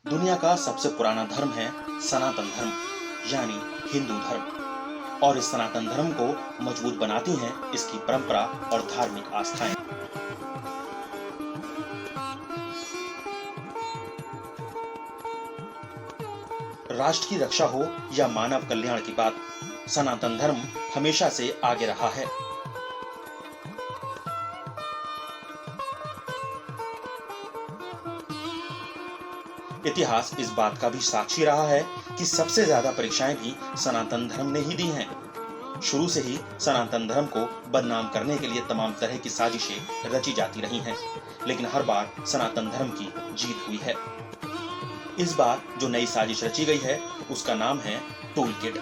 दुनिया का सबसे पुराना धर्म है सनातन धर्म यानी हिंदू धर्म। और इस सनातन धर्म को मजबूत बनाती हैं इसकी परंपरा और धार्मिक आस्थाएं। राष्ट्र की रक्षा हो या मानव कल्याण की बात, सनातन धर्म हमेशा से आगे रहा है। इतिहास इस बात का भी साक्षी रहा है कि सबसे ज्यादा परीक्षाएं भी सनातन धर्म ने ही दी हैं। शुरू से ही सनातन धर्म को बदनाम करने के लिए तमाम तरह की साजिशें रची जाती रही हैं, लेकिन हर बार सनातन धर्म की जीत हुई है। इस बार जो नई साजिश रची गई है उसका नाम है टूल किट।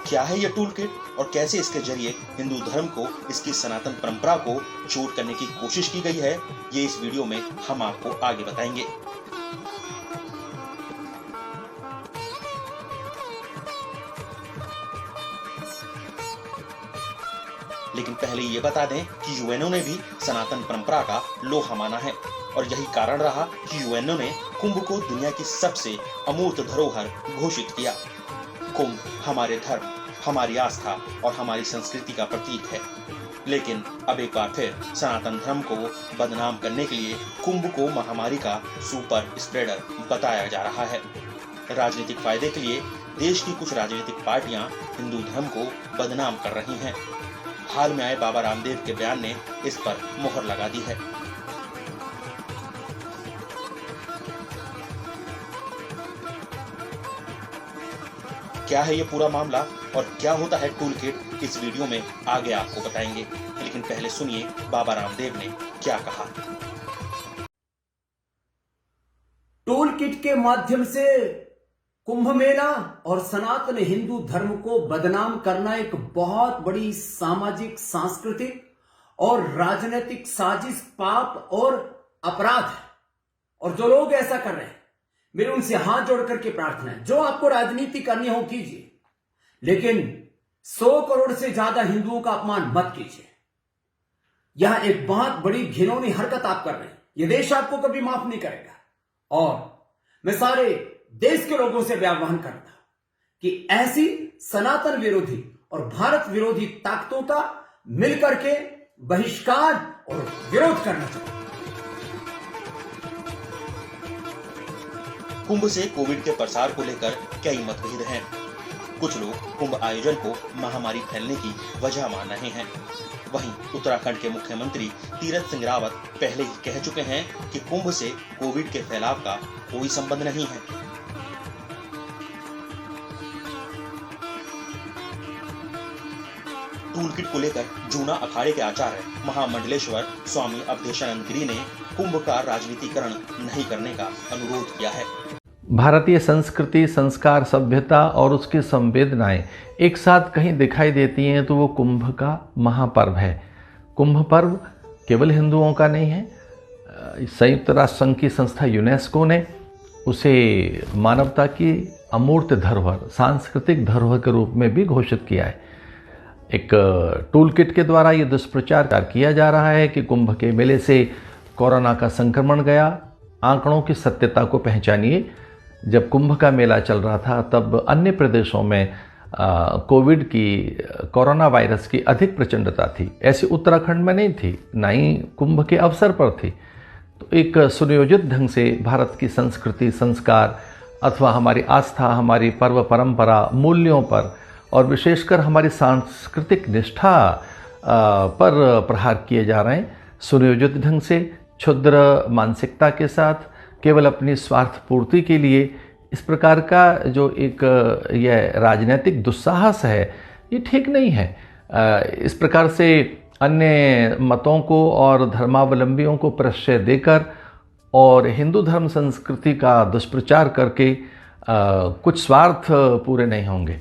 क्या है यह टूल किट और कैसे इसके जरिए हिंदू धर्म को, इसकी सनातन परंपरा को चोट करने की कोशिश की गई है, ये इस वीडियो में हम आपको आगे बताएंगे। लेकिन पहले ये बता दें कि यूएनओ ने भी सनातन परंपरा का लोहा माना है और यही कारण रहा कि यूएनओ ने कुंभ को दुनिया की सबसे अमूर्त धरोहर घोषित किया। कुंभ हमारे धर्म, हमारी आस्था और हमारी संस्कृति का प्रतीक है। लेकिन अब एक बार फिर सनातन धर्म को बदनाम करने के लिए कुंभ को महामारी का सुपर स्प्रेडर बताया जा रहा है। राजनीतिक फायदे के लिए देश की कुछ राजनीतिक पार्टियां हिंदू धर्म को बदनाम कर रही हैं। हाल में आए बाबा रामदेव के बयान ने इस पर मुहर लगा दी है। क्या है ये पूरा मामला और क्या होता है टूल किट, इस वीडियो में आगे आपको बताएंगे। लेकिन पहले सुनिए बाबा रामदेव ने क्या कहा। टूल किट के माध्यम से कुंभ मेला और सनातन हिंदू धर्म को बदनाम करना एक बहुत बड़ी सामाजिक, सांस्कृतिक और राजनीतिक साजिश, पाप और अपराध है। और जो लोग ऐसा कर रहे हैं, मेरे उनसे हाथ जोड़ करके प्रार्थना है, जो आपको राजनीति करनी हो कीजिए, लेकिन 100 करोड़ से ज्यादा हिंदुओं का अपमान मत कीजिए। यह एक बहुत बड़ी घिनौनी हरकत आप कर रहे हैं। यह देश आपको कभी माफ नहीं करेगा। और मैं सारे देश के लोगों से आह्वान करता हूं कि ऐसी सनातन विरोधी और भारत विरोधी ताकतों का मिलकर के बहिष्कार और विरोध करना चाहिए। कुंभ से कोविड के प्रसार को लेकर कई मतभेद हैं। कुछ लोग कुंभ आयोजन को महामारी फैलने की वजह मान रहे हैं। वहीं उत्तराखंड के मुख्यमंत्री तीरथ सिंह रावत पहले ही कह चुके हैं कि कुंभ से कोविड के फैलाव का कोई संबंध नहीं है। टूल किट को लेकर जूना अखाड़े के आचार्य महामंडलेश्वर स्वामी अवधेशानंद गिरी ने कुंभ का राजनीतिकरण नहीं करने का अनुरोध किया है। भारतीय संस्कृति, संस्कार, सभ्यता और उसकी संवेदनाएं एक साथ कहीं दिखाई देती हैं तो वो कुंभ का महापर्व है। कुंभ पर्व केवल हिंदुओं का नहीं है। संयुक्त राष्ट्र संघ की संस्था यूनेस्को ने उसे मानवता की अमूर्त धरोहर, सांस्कृतिक धरोहर के रूप में भी घोषित किया है। एक टूल किट के द्वारा ये दुष्प्रचार किया जा रहा है कि कुंभ के मेले से कोरोना का संक्रमण गया। आंकड़ों की सत्यता को पहचानिए। जब कुंभ का मेला चल रहा था तब अन्य प्रदेशों में कोविड की, कोरोना वायरस की अधिक प्रचंडता थी। ऐसी उत्तराखंड में नहीं थी, ना ही कुंभ के अवसर पर थी। तो एक सुनियोजित ढंग से भारत की संस्कृति, संस्कार अथवा हमारी आस्था, हमारी पर्व परंपरा, मूल्यों पर और विशेषकर हमारी सांस्कृतिक निष्ठा पर प्रहार किए जा रहे हैं। सुनियोजित ढंग से, क्षुद्र मानसिकता के साथ, केवल अपनी स्वार्थ पूर्ति के लिए इस प्रकार का जो एक यह राजनीतिक दुस्साहस है, ये ठीक नहीं है। इस प्रकार से अन्य मतों को और धर्मावलंबियों को प्रश्रय देकर और हिंदू धर्म संस्कृति का दुष्प्रचार करके कुछ स्वार्थ पूरे नहीं होंगे।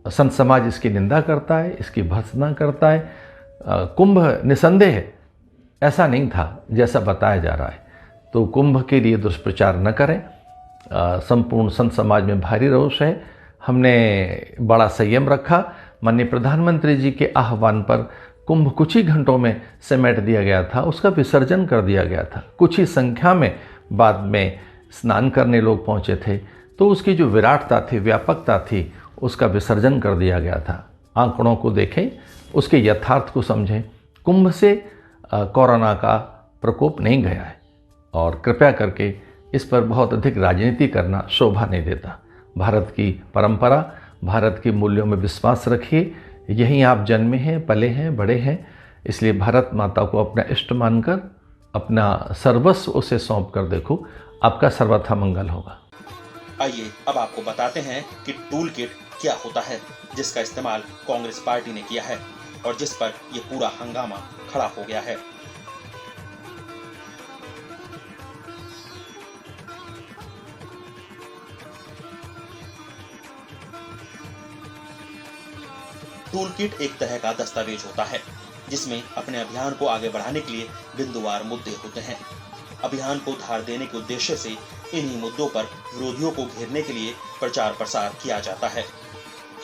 संत समाज इसकी निंदा करता है, इसकी भर्त्सना करता है। कुंभ निसंदेह ऐसा नहीं था जैसा बताया जा रहा है, तो कुंभ के लिए दुष्प्रचार न करें। संपूर्ण संत समाज में भारी रोष है। हमने बड़ा संयम रखा। माननीय प्रधानमंत्री जी के आह्वान पर कुंभ कुछ ही घंटों में समेट दिया गया था, उसका विसर्जन कर दिया गया था। कुछ ही संख्या में बाद में स्नान करने लोग पहुँचे थे, तो उसकी जो विराटता थी, व्यापकता थी, उसका विसर्जन कर दिया गया था। आंकड़ों को देखें, उसके यथार्थ को समझें। कुंभ से कोरोना का प्रकोप नहीं गया है और कृपया करके इस पर बहुत अधिक राजनीति करना शोभा नहीं देता। भारत की परंपरा, भारत के मूल्यों में विश्वास रखिए। यहीं आप जन्मे हैं, पले हैं, बड़े हैं, इसलिए भारत माता को अपना इष्ट मानकर अपना सर्वस्व उसे सौंप कर देखो, आपका सर्वथा मंगल होगा। आइए अब आपको बताते हैं कि टूल किट क्या होता है, जिसका इस्तेमाल कांग्रेस पार्टी ने किया है और जिस पर यह पूरा हंगामा खड़ा हो गया है। टूल किट एक तरह का दस्तावेज होता है जिसमें अपने अभियान को आगे बढ़ाने के लिए बिंदुवार मुद्दे होते हैं। अभियान को धार देने के उद्देश्य से इन्हीं मुद्दों पर विरोधियों को घेरने के लिए प्रचार प्रसार किया जाता है।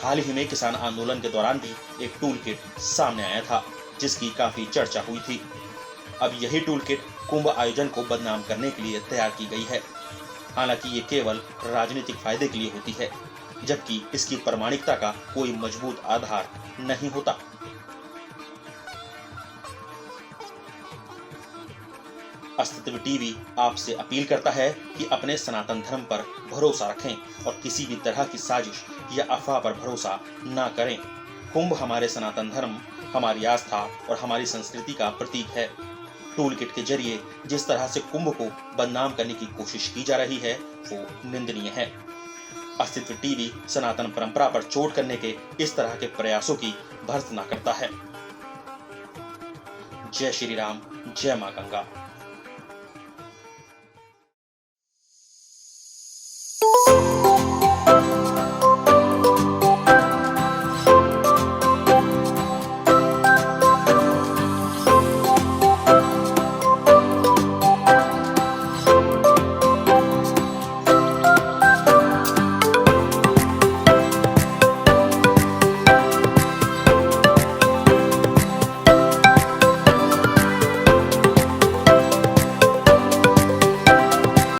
हाल ही में किसान आंदोलन के दौरान भी एक टूल किट सामने आया था, जिसकी काफी चर्चा हुई थी। अब यही टूल किट कुंभ आयोजन को बदनाम करने के लिए तैयार की गई है। हालांकि ये केवल राजनीतिक फायदे के लिए होती है, जबकि इसकी प्रामाणिकता का कोई मजबूत आधार नहीं होता। अस्तित्व टीवी आपसे अपील करता है कि अपने सनातन धर्म पर भरोसा रखें और किसी भी तरह की साजिश या अफवाह पर भरोसा न करें। कुंभ हमारे सनातन धर्म, हमारी आस्था और हमारी संस्कृति का प्रतीक है। टूल किट के जरिए जिस तरह से कुंभ को बदनाम करने की कोशिश की जा रही है वो निंदनीय है। अस्तित्व टीवी सनातन परंपरा पर चोट करने के इस तरह के प्रयासों की भर्त्सना करता है। जय श्री राम, जय मां गंगा।